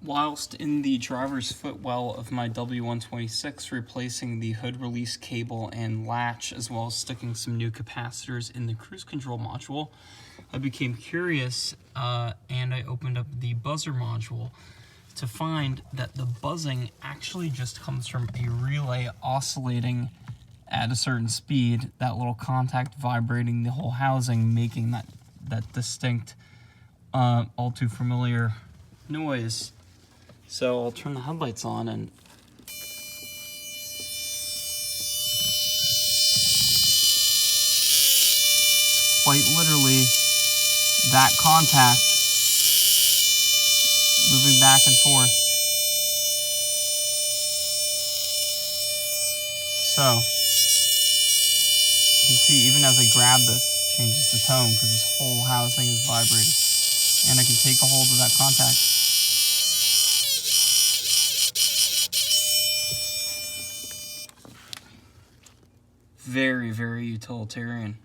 Whilst in the driver's footwell of my W126, replacing the hood release cable and latch, as well as sticking some new capacitors in the cruise control module, I became curious and I opened up the buzzer module to find that the buzzing actually just comes from a relay oscillating at a certain speed, that little contact vibrating the whole housing, making that distinct, all too familiar noise. So I'll turn the headlights on and quite literally that contact moving back and forth. So you can see even as I grab this, it changes the tone because this whole housing is vibrating. And I can take a hold of that contact. Very, very utilitarian.